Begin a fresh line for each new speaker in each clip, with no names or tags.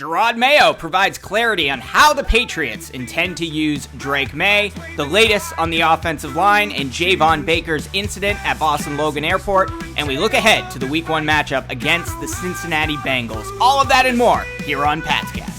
Jerod Mayo provides clarity on how the Patriots intend to use Drake Maye, the latest on the offensive line, and Javon Baker's incident at Boston Logan Airport, and we look ahead to the Week 1 matchup against the Cincinnati Bengals. All of that and more here on Patscast.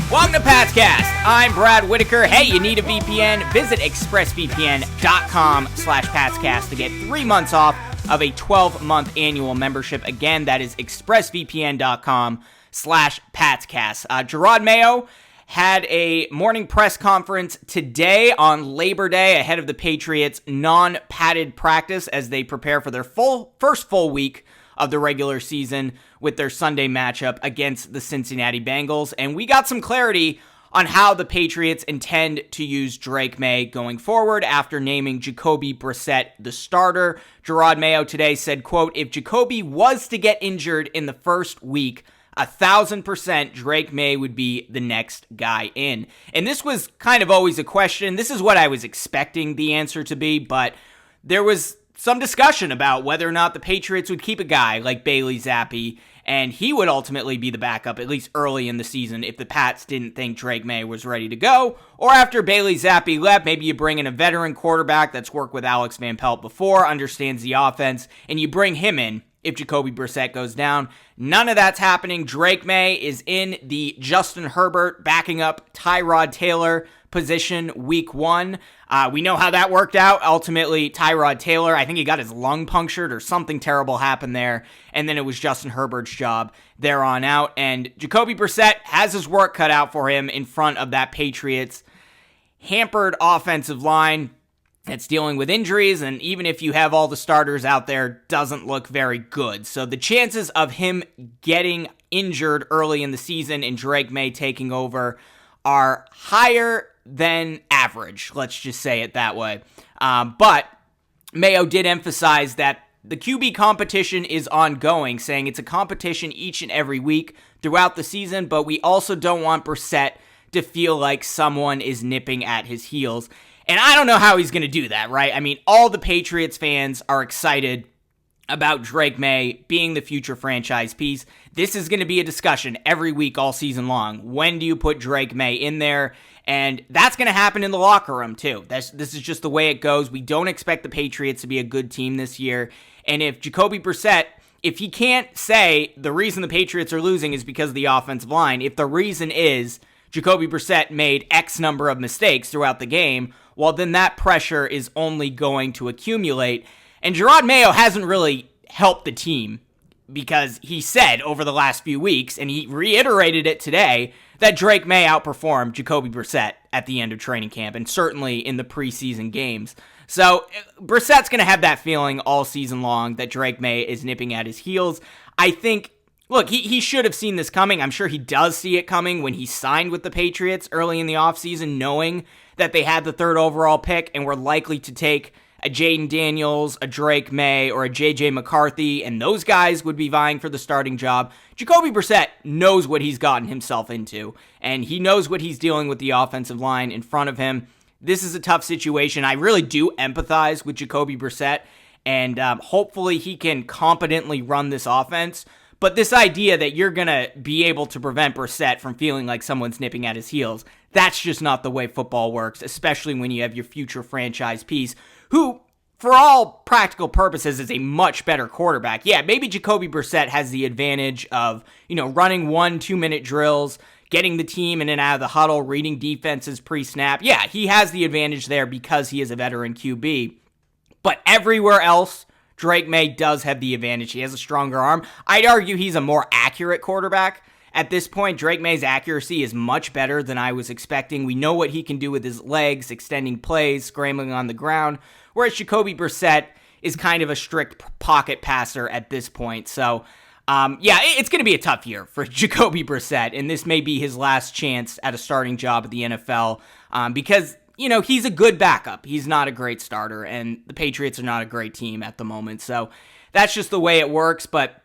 Welcome to Patscast. I'm Brad Whitaker. Hey, you need a VPN? Visit expressvpn.com/Patscast to get 3 months off of a 12-month annual membership. Again, that is expressvpn.com/Patscast. Jerod Mayo had a morning press conference today on Labor Day ahead of the Patriots' non-padded practice as they prepare for their first full week of the regular season with their Sunday matchup against the Cincinnati Bengals. And we got some clarity on how the Patriots intend to use Drake Maye going forward after naming Jacoby Brissett the starter. Jerod Mayo today said, quote, "If Jacoby was to get injured in the first week, 1,000% Drake Maye would be the next guy in." And this was kind of always a question. This is what I was expecting the answer to be, but there was some discussion about whether or not the Patriots would keep a guy like Bailey Zappi, and he would ultimately be the backup, at least early in the season, if the Pats didn't think Drake Maye was ready to go. Or after Bailey Zappi left, maybe you bring in a veteran quarterback that's worked with Alex Van Pelt before, understands the offense, and you bring him in if Jacoby Brissett goes down. None of that's happening. Drake Maye is in the Justin Herbert backing up Tyrod Taylor position week 1. We know how that worked out. Ultimately, Tyrod Taylor, I think he got his lung punctured or something terrible happened there, and then it was Justin Herbert's job there on out. And Jacoby Brissett has his work cut out for him in front of that Patriots hampered offensive line that's dealing with injuries, and even if you have all the starters out there, doesn't look very good. So the chances of him getting injured early in the season and Drake Maye taking over are higher than average, let's just say it that way. But Mayo did emphasize that the QB competition is ongoing, saying it's a competition each and every week throughout the season, but we also don't want Brissett to feel like someone is nipping at his heels. And I don't know how he's going to do that, right? I mean, all the Patriots fans are excited about Drake Maye being the future franchise piece. This is going to be a discussion every week all season long. When do you put Drake Maye in there? And that's going to happen in the locker room too. This is just the way it goes. We don't expect the Patriots to be a good team this year. And if Jacoby Brissett, if he can't say the reason the Patriots are losing is because of the offensive line, if the reason is Jacoby Brissett made X number of mistakes throughout the game, well, then that pressure is only going to accumulate. And Jerod Mayo hasn't really helped the team because he said over the last few weeks, and he reiterated it today, that Drake Maye outperformed Jacoby Brissett at the end of training camp and certainly in the preseason games. So Brissett's going to have that feeling all season long that Drake Maye is nipping at his heels. I think, look, he should have seen this coming. I'm sure he does see it coming when he signed with the Patriots early in the offseason, knowing that they had the 3rd overall pick and were likely to take a Jaden Daniels, a Drake Maye, or a J.J. McCarthy, and those guys would be vying for the starting job. Jacoby Brissett knows what he's gotten himself into, and he knows what he's dealing with the offensive line in front of him. This is a tough situation. I really do empathize with Jacoby Brissett, and hopefully he can competently run this offense. But this idea that you're going to be able to prevent Brissett from feeling like someone's nipping at his heels, that's just not the way football works, especially when you have your future franchise piece, who, for all practical purposes, is a much better quarterback. Yeah, maybe Jacoby Brissett has the advantage of, running 1-2-minute drills, getting the team in and out of the huddle, reading defenses pre-snap. Yeah, he has the advantage there because he is a veteran QB. But everywhere else, Drake Maye does have the advantage. He has a stronger arm. I'd argue he's a more accurate quarterback. At this point, Drake Maye's accuracy is much better than I was expecting. We know what he can do with his legs, extending plays, scrambling on the ground, whereas Jacoby Brissett is kind of a strict pocket passer at this point. So, it's going to be a tough year for Jacoby Brissett, and this may be his last chance at a starting job at the NFL because, he's a good backup. He's not a great starter, and the Patriots are not a great team at the moment. So that's just the way it works, but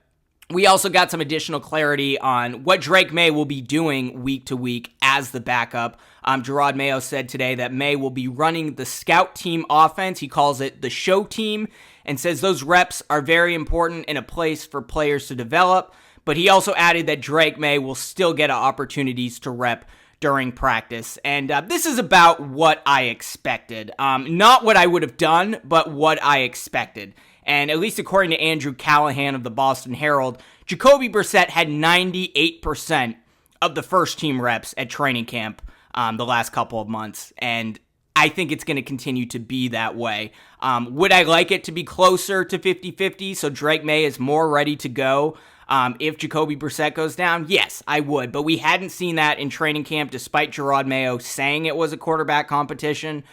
we also got some additional clarity on what Drake Maye will be doing week to week as the backup. Jerod Mayo said today that Maye will be running the scout team offense. He calls it the show team and says those reps are very important in a place for players to develop. But he also added that Drake Maye will still get opportunities to rep during practice. And this is about what I expected. Not what I would have done, but what I expected. And at least according to Andrew Callahan of the Boston Herald, Jacoby Brissett had 98% of the first team reps at training camp the last couple of months. And I think it's going to continue to be that way. Would I like it to be closer to 50-50 so Drake Maye is more ready to go if Jacoby Brissett goes down? Yes, I would. But we hadn't seen that in training camp despite Jerod Mayo saying it was a quarterback competition.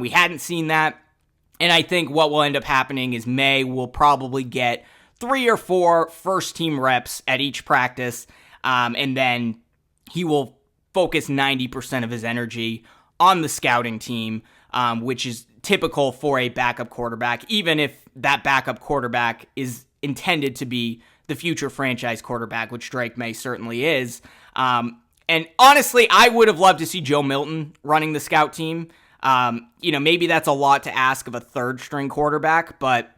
We hadn't seen that. And I think what will end up happening is Maye will probably get 3 or 4 first-team reps at each practice, and then he will focus 90% of his energy on the scouting team, which is typical for a backup quarterback, even if that backup quarterback is intended to be the future franchise quarterback, which Drake Maye certainly is. And honestly, I would have loved to see Joe Milton running the scout team. Maybe that's a lot to ask of a third-string quarterback, but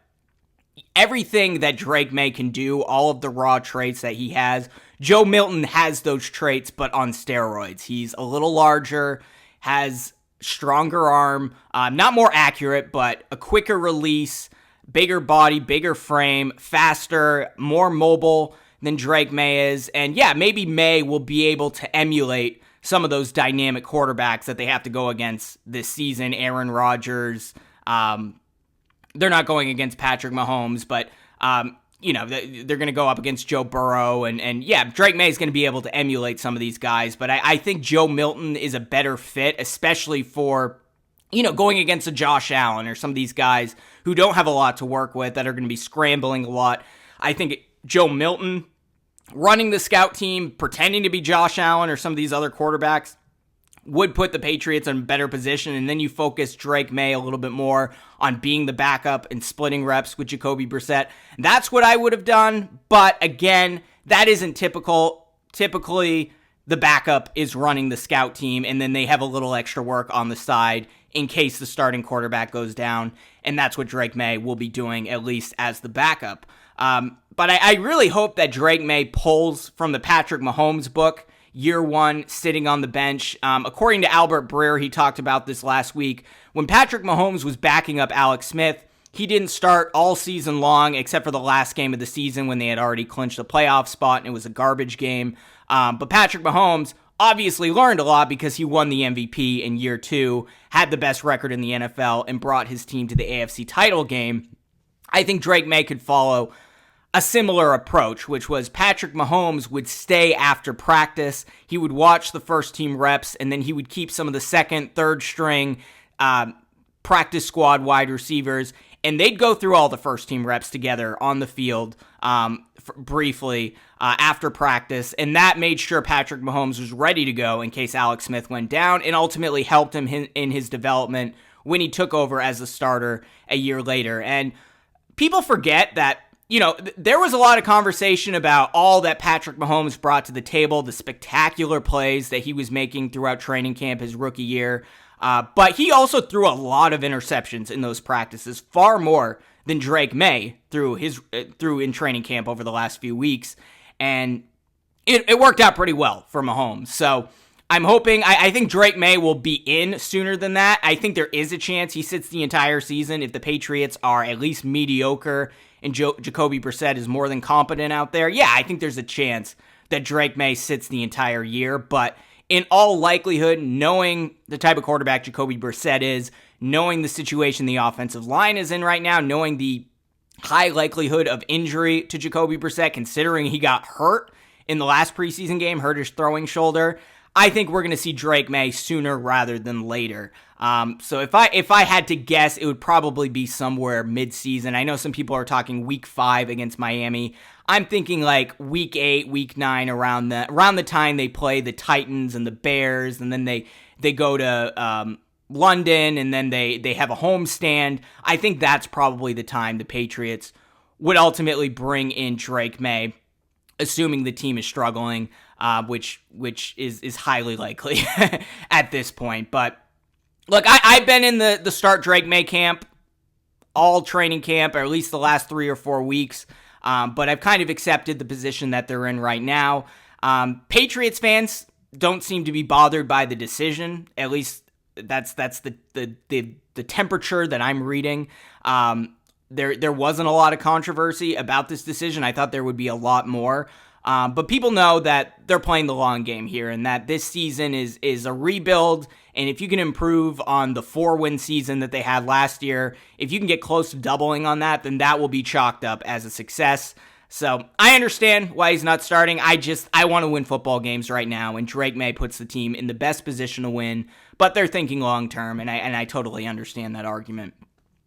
everything that Drake Maye can do, all of the raw traits that he has, Joe Milton has those traits, but on steroids. He's a little larger, has stronger arm, not more accurate, but a quicker release, bigger body, bigger frame, faster, more mobile than Drake Maye is. And yeah, maybe Maye will be able to emulate some of those dynamic quarterbacks that they have to go against this season. Aaron Rodgers, they're not going against Patrick Mahomes, but they're going to go up against Joe Burrow, and yeah, Drake Maye is going to be able to emulate some of these guys, but I think Joe Milton is a better fit, especially for, going against a Josh Allen or some of these guys who don't have a lot to work with, that are going to be scrambling a lot. I think Joe Milton running the scout team, pretending to be Josh Allen or some of these other quarterbacks, would put the Patriots in a better position, and then you focus Drake Maye a little bit more on being the backup and splitting reps with Jacoby Brissett. That's what I would have done, but again, that isn't typical. Typically, the backup is running the scout team, and then they have a little extra work on the side in case the starting quarterback goes down, and that's what Drake Maye will be doing, at least as the backup. But I really hope that Drake Maye pulls from the Patrick Mahomes book, year one, sitting on the bench. According to Albert Breer, he talked about this last week. When Patrick Mahomes was backing up Alex Smith, he didn't start all season long, except for the last game of the season when they had already clinched a playoff spot, and it was a garbage game. But Patrick Mahomes obviously learned a lot because he won the MVP in year two, had the best record in the NFL, and brought his team to the AFC title game. I think Drake Maye could follow a similar approach, which was Patrick Mahomes would stay after practice. He would watch the first team reps, and then he would keep some of the second, third string practice squad wide receivers, and they'd go through all the first team reps together on the field briefly after practice, and that made sure Patrick Mahomes was ready to go in case Alex Smith went down, and ultimately helped him in his development when he took over as a starter a year later. And people forget that, there was a lot of conversation about all that Patrick Mahomes brought to the table, the spectacular plays that he was making throughout training camp his rookie year. But he also threw a lot of interceptions in those practices, far more than Drake Maye threw in training camp over the last few weeks. And it worked out pretty well for Mahomes. So I'm hoping, I think Drake Maye will be in sooner than that. I think there is a chance he sits the entire season if the Patriots are at least mediocre and Jacoby Brissett is more than competent out there. Yeah, I think there's a chance that Drake Maye sits the entire year, but in all likelihood, knowing the type of quarterback Jacoby Brissett is, knowing the situation the offensive line is in right now, knowing the high likelihood of injury to Jacoby Brissett, considering he got hurt in the last preseason game, hurt his throwing shoulder, I think we're going to see Drake Maye sooner rather than later. So if I had to guess, it would probably be somewhere mid-season. I know some people are talking week 5 against Miami. I'm thinking like week 8, week 9, around the time they play the Titans and the Bears, and then they go to London, and then they have a homestand. I think that's probably the time the Patriots would ultimately bring in Drake Maye. assuming the team is struggling, which is highly likely at this point. But look, I've been in the start Drake Maye camp, all training camp, or at least the last 3 or 4 weeks. But I've kind of accepted the position that they're in right now. Patriots fans don't seem to be bothered by the decision. At least that's the temperature that I'm reading. There wasn't a lot of controversy about this decision. I thought there would be a lot more. But people know that they're playing the long game here and that this season is a rebuild. And if you can improve on the 4-win season that they had last year, if you can get close to doubling on that, then that will be chalked up as a success. So I understand why he's not starting. I want to win football games right now, and Drake Maye puts the team in the best position to win, but they're thinking long term, and I totally understand that argument.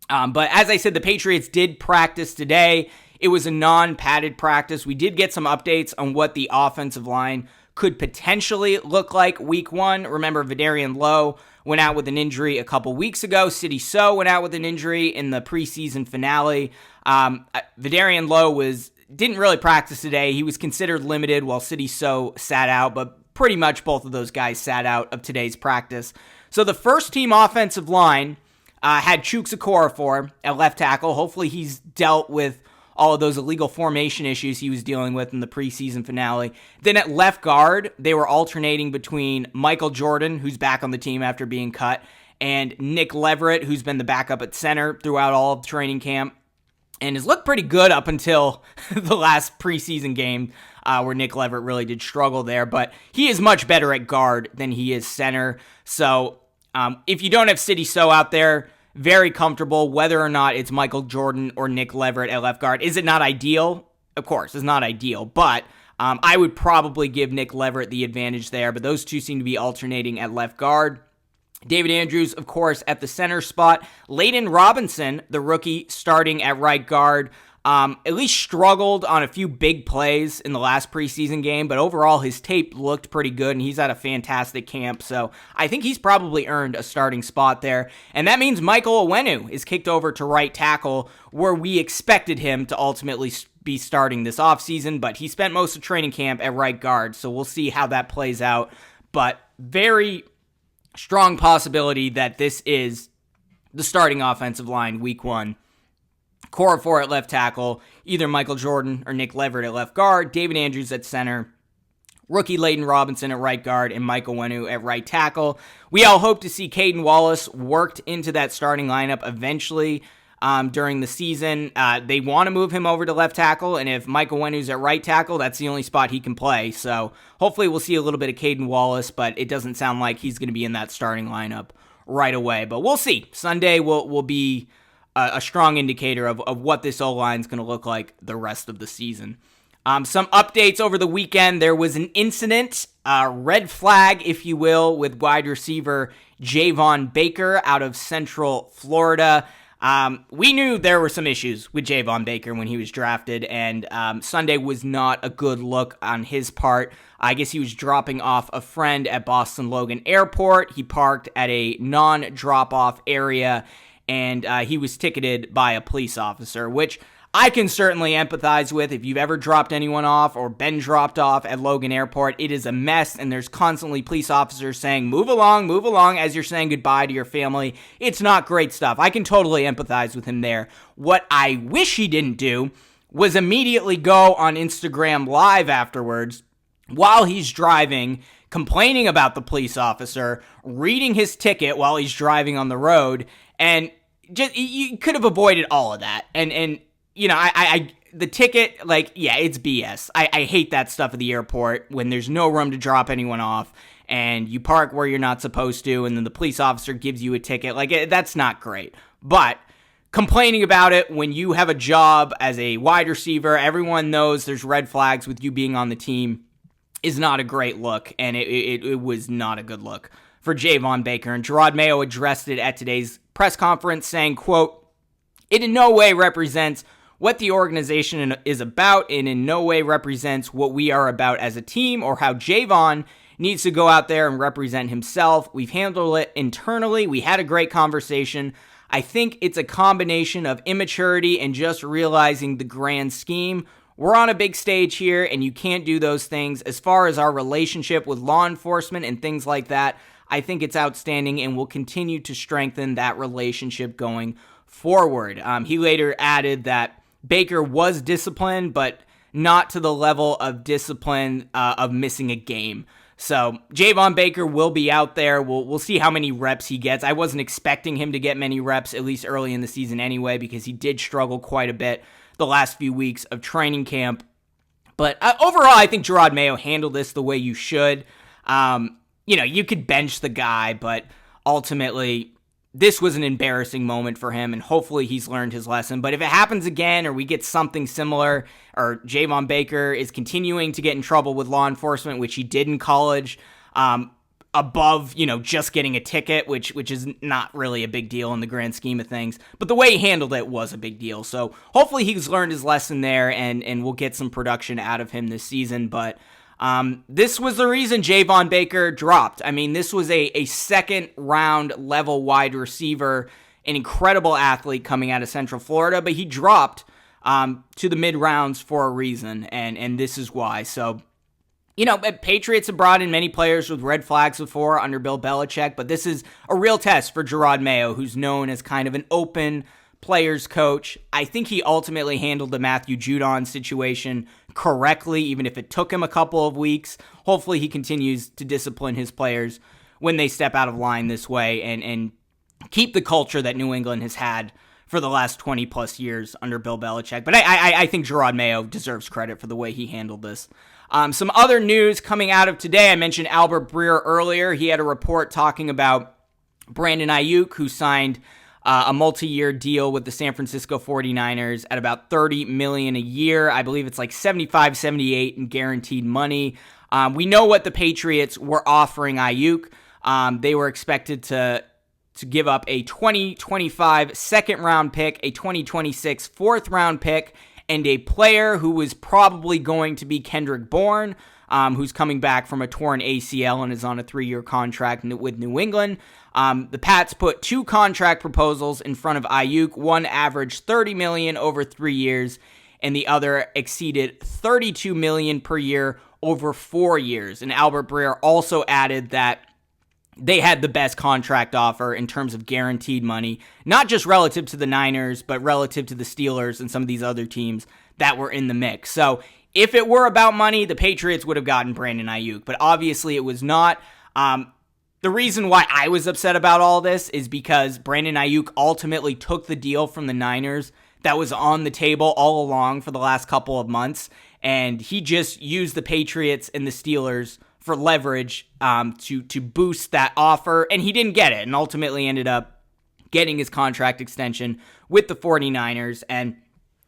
But as I said, the Patriots did practice today. It was a non-padded practice. We did get some updates on what the offensive line could potentially look like week 1. Remember, Vidarian Lowe went out with an injury a couple weeks ago. Sidy Sow went out with an injury in the preseason finale. Vidarian Lowe didn't really practice today. He was considered limited while Sidy Sow sat out, but pretty much both of those guys sat out of today's practice. So the first team offensive line had Chuks Okorafor at left tackle. Hopefully he's dealt with all of those illegal formation issues he was dealing with in the preseason finale. Then at left guard, they were alternating between Michael Jordan, who's back on the team after being cut, and Nick Leverett, who's been the backup at center throughout all of training camp, and has looked pretty good up until the last preseason game where Nick Leverett really did struggle there. But he is much better at guard than he is center. So if you don't have Sidy Sow out there, very comfortable, whether or not it's Michael Jordan or Nick Leverett at left guard. Is it not ideal? Of course, it's not ideal, but I would probably give Nick Leverett the advantage there, but those two seem to be alternating at left guard. David Andrews, of course, at the center spot. Layden Robinson, the rookie, starting at right guard. At least struggled on a few big plays in the last preseason game, but overall his tape looked pretty good, and he's had a fantastic camp, so I think he's probably earned a starting spot there. And that means Michael Onwenu is kicked over to right tackle, where we expected him to ultimately be starting this offseason, but he spent most of training camp at right guard, so we'll see how that plays out. But very strong possibility that this is the starting offensive line week 1. Okorafor at left tackle, either Michael Jordan or Nick Leverett at left guard, David Andrews at center, rookie Layden Robinson at right guard, and Michael Onwenu at right tackle. We all hope to see Caden Wallace worked into that starting lineup eventually during the season. They want to move him over to left tackle, and if Michael Onwenu's at right tackle, that's the only spot he can play. So hopefully we'll see a little bit of Caden Wallace, but it doesn't sound like he's going to be in that starting lineup right away. But we'll see. Sunday will be a strong indicator of what this O-line is going to look like the rest of the season. Some updates over the weekend. There was an incident, red flag, if you will, with wide receiver Javon Baker out of Central Florida. We knew there were some issues with Javon Baker when he was drafted, and Sunday was not a good look on his part. I guess he was dropping off a friend at Boston Logan Airport. He parked at a non-drop-off area, and he was ticketed by a police officer, which I can certainly empathize with. If you've ever dropped anyone off or been dropped off at Logan Airport, it is a mess, and there's constantly police officers saying, move along, as you're saying goodbye to your family. It's not great stuff. I can totally empathize with him there. What I wish he didn't do was immediately go on Instagram Live afterwards while he's driving, complaining about the police officer, reading his ticket while he's driving on the road, and just you could have avoided all of that. And you know, I the ticket, like, yeah, it's BS. I hate that stuff at the airport when there's no room to drop anyone off and you park where you're not supposed to, and then the police officer gives you a ticket. Like, that's not great. But complaining about it when you have a job as a wide receiver, everyone knows there's red flags with you being on the team, is not a great look, and it was not a good look for Javon Baker. And Jerod Mayo addressed it at today's press conference, saying, quote, "It in no way represents what the organization is about, and in no way represents what we are about as a team or how Javon needs to go out there and represent himself. We've handled it internally. We had a great conversation. I think it's a combination of immaturity and just realizing the grand scheme. we're on a big stage here, and you can't do those things. As far as our relationship with law enforcement and things like that, I think it's outstanding, and we'll continue to strengthen that relationship going forward. He later added that Baker was disciplined, but not to the level of discipline of missing a game. So Javon Baker will be out there. We'll see how many reps he gets. I wasn't expecting him to get many reps, at least early in the season anyway, because he did struggle quite a bit the last few weeks of training camp. But overall, I think Jerod Mayo handled this the way you should. You could bench the guy, but ultimately, this was an embarrassing moment for him, and hopefully he's learned his lesson. But if it happens again, or we get something similar, or Javon Baker is continuing to get in trouble with law enforcement, which he did in college, above, just getting a ticket, which is not really a big deal in the grand scheme of things. But the way he handled it was a big deal. So hopefully he's learned his lesson there, and we'll get some production out of him this season. But this was the reason Javon Baker dropped. I mean, this was a second round level wide receiver, an incredible athlete coming out of Central Florida, but he dropped to the mid rounds for a reason, and this is why. So, Patriots have brought in many players with red flags before under Bill Belichick, but this is a real test for Jerod Mayo, who's known as kind of an open players coach. I think he ultimately handled the Matthew Judon situation correctly, even if it took him a couple of weeks. Hopefully he continues to discipline his players when they step out of line this way and keep the culture that New England has had for the last 20 plus years under Bill Belichick. But I think Jerod Mayo deserves credit for the way he handled this. Some other news coming out of today. I mentioned Albert Breer earlier. He had a report talking about Brandon Aiyuk, who signed a multi-year deal with the San Francisco 49ers at about $30 million a year. I believe it's like 75, 78 in guaranteed money. We know what the Patriots were offering Aiyuk. They were expected to give up a 2025 second-round pick, a 2026 fourth-round pick, and a player who was probably going to be Kendrick Bourne, who's coming back from a torn ACL and is on a 3-year contract with New England. The Pats put 2 contract proposals in front of Aiyuk. One averaged $30 million over 3 years, and the other exceeded $32 million per year over 4 years. And Albert Breer also added that they had the best contract offer in terms of guaranteed money, not just relative to the Niners, but relative to the Steelers and some of these other teams that were in the mix. So if it were about money, the Patriots would have gotten Brandon Aiyuk, but obviously it was not. The reason why I was upset about all this is because Brandon Aiyuk ultimately took the deal from the Niners that was on the table all along for the last couple of months, and he just used the Patriots and the Steelers for leverage to boost that offer, and he didn't get it, and ultimately ended up getting his contract extension with the 49ers. And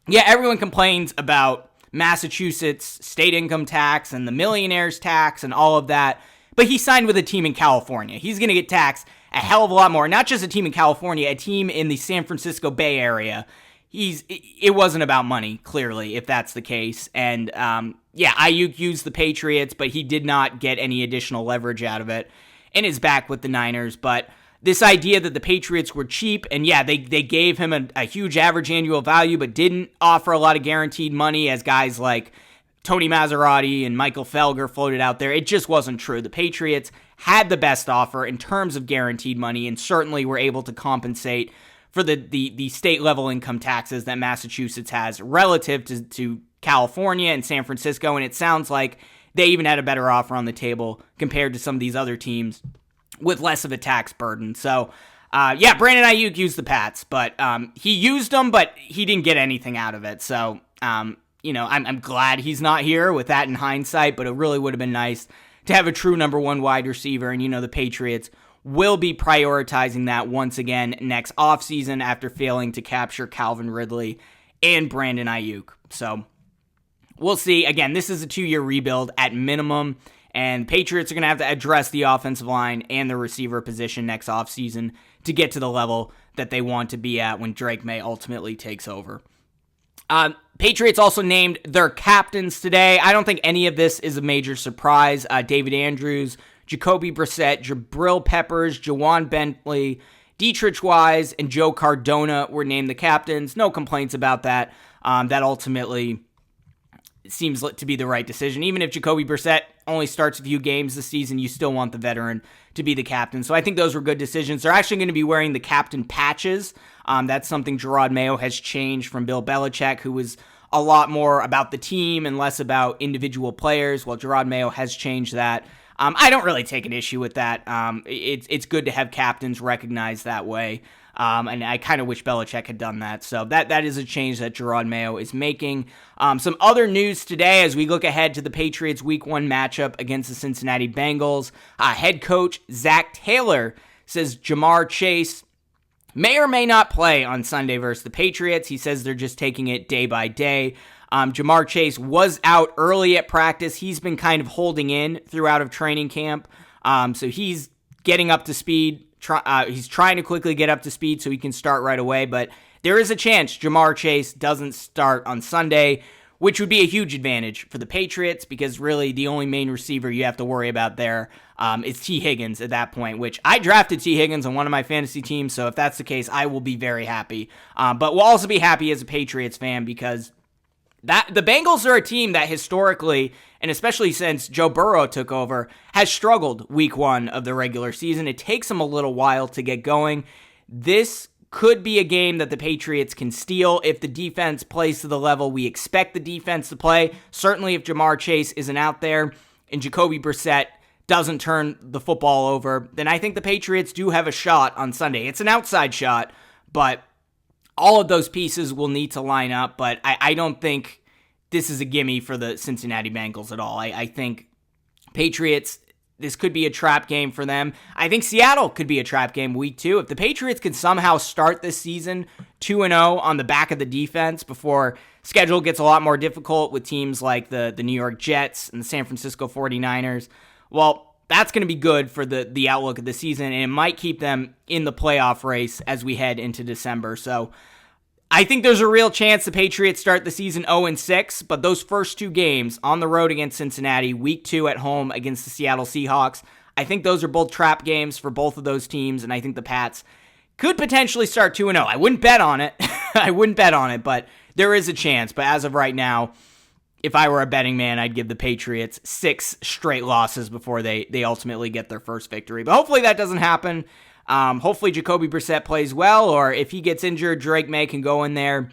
yeah, everyone complains about Massachusetts state income tax and the millionaire's tax and all of that, but he signed with a team in California. He's going to get taxed a hell of a lot more. Not just a team in California, a team in the San Francisco Bay Area. It wasn't about money, clearly, if that's the case. And Aiyuk used the Patriots, but he did not get any additional leverage out of it and is back with the Niners. But this idea that the Patriots were cheap, and they gave him a huge average annual value, but didn't offer a lot of guaranteed money, as guys like Tony Maserati and Michael Felger floated out there. It just wasn't true. The Patriots had the best offer in terms of guaranteed money, and certainly were able to compensate for the state-level income taxes that Massachusetts has relative to California and San Francisco, and it sounds like they even had a better offer on the table compared to some of these other teams with less of a tax burden. So, Brandon Aiyuk used the Pats, but he used them, but he didn't get anything out of it. So, I'm glad he's not here with that in hindsight, but it really would have been nice to have a true number one wide receiver, and the Patriots will be prioritizing that once again next offseason after failing to capture Calvin Ridley and Brandon Aiyuk. So we'll see. Again, this is a 2-year rebuild at minimum, and Patriots are going to have to address the offensive line and the receiver position next offseason to get to the level that they want to be at when Drake Maye ultimately takes over. Patriots also named their captains today. I don't think any of this is a major surprise. David Andrews, Jacoby Brissett, Jabril Peppers, Jawan Bentley, Dietrich Wise, and Joe Cardona were named the captains. No complaints about that. That ultimately seems to be the right decision. Even if Jacoby Brissett only starts a few games this season, you still want the veteran to be the captain. So I think those were good decisions. They're actually going to be wearing the captain patches. That's something Jerod Mayo has changed from Bill Belichick, who was a lot more about the team and less about individual players. Well, Jerod Mayo has changed that. I don't really take an issue with that. It's good to have captains recognized that way. And I kind of wish Belichick had done that. So that is a change that Jerod Mayo is making. Some other news today as we look ahead to the Patriots Week 1 matchup against the Cincinnati Bengals. Head coach Zach Taylor says Jamar Chase may or may not play on Sunday versus the Patriots. He says they're just taking it day by day. Jamar Chase was out early at practice. He's been kind of holding in throughout of training camp. So he's getting up to speed. He's trying to quickly get up to speed so he can start right away. But there is a chance Jamar Chase doesn't start on Sunday, which would be a huge advantage for the Patriots because really the only main receiver you have to worry about there is T. Higgins at that point, which I drafted T. Higgins on one of my fantasy teams. So if that's the case, I will be very happy. But we'll also be happy as a Patriots fan because the Bengals are a team that historically, and especially since Joe Burrow took over, has struggled week 1 of the regular season. It takes them a little while to get going. This could be a game that the Patriots can steal if the defense plays to the level we expect the defense to play. Certainly if Jamar Chase isn't out there and Jacoby Brissett doesn't turn the football over, then I think the Patriots do have a shot on Sunday. It's an outside shot, but all of those pieces will need to line up, but I don't think this is a gimme for the Cincinnati Bengals at all. I think Patriots, this could be a trap game for them. I think Seattle could be a trap game week 2. If the Patriots could somehow start this season 2-0 on the back of the defense before schedule gets a lot more difficult with teams like the New York Jets and the San Francisco 49ers, well, that's going to be good for the outlook of the season, and it might keep them in the playoff race as we head into December. So I think there's a real chance the Patriots start the season 0-6, but those first 2 games on the road against Cincinnati, week 2 at home against the Seattle Seahawks, I think those are both trap games for both of those teams, and I think the Pats could potentially start 2-0. I wouldn't bet on it. But there is a chance. But as of right now, if I were a betting man, I'd give the Patriots 6 straight losses before they ultimately get their first victory. But hopefully that doesn't happen. Hopefully Jacoby Brissett plays well, or if he gets injured, Drake Maye can go in there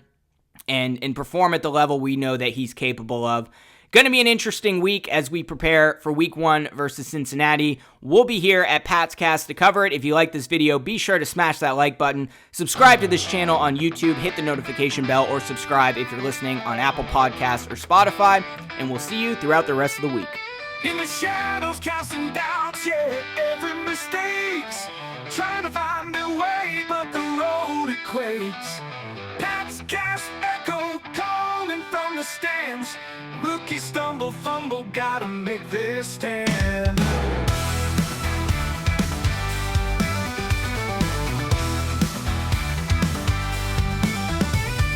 and perform at the level we know that he's capable of. Going to be an interesting week as we prepare for Week 1 versus Cincinnati. We'll be here at PatsCast to cover it. If you like this video, be sure to smash that like button. Subscribe to this channel on YouTube. Hit the notification bell or subscribe if you're listening on Apple Podcasts or Spotify. And we'll see you throughout the rest of the week.
In the shadows, casting doubts, yeah, every mistakes. Trying to find their way, but the road it quakes. PatsCast echo calling from the stands. Rookie stumble, fumble, gotta make this stand.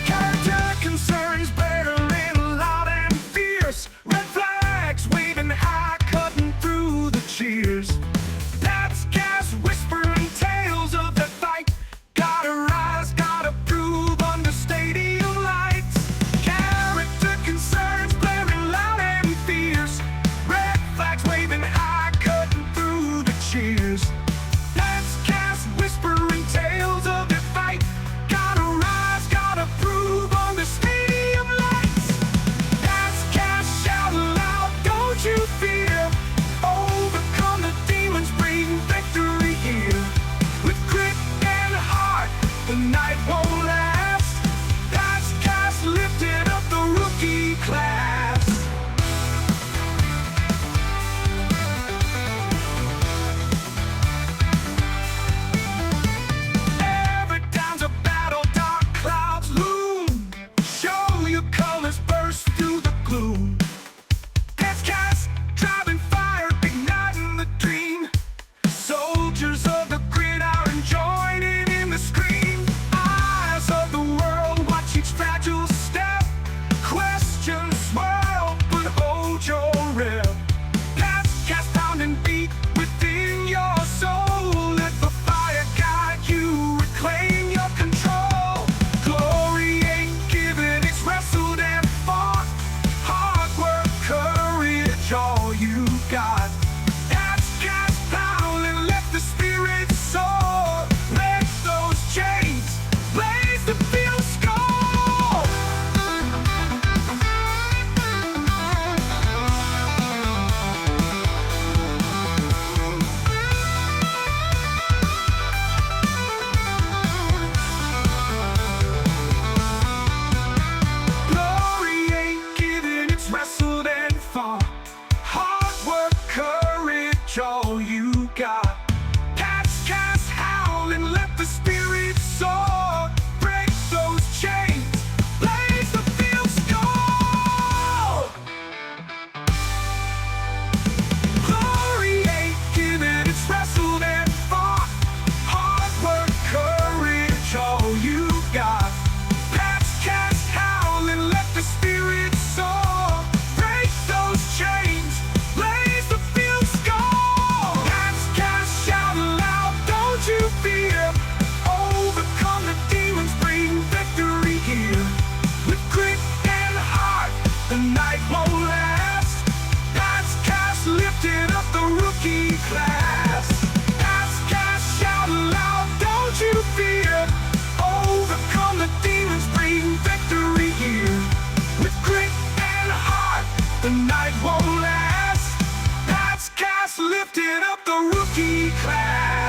Character concerns blaring loud and fierce. Red flags waving high, cutting through the cheers. PatsCast whispering tales of the fight. Gotta rise, gotta prove under stadium lights. Character concerns blaring Pats lifting up the rookie class.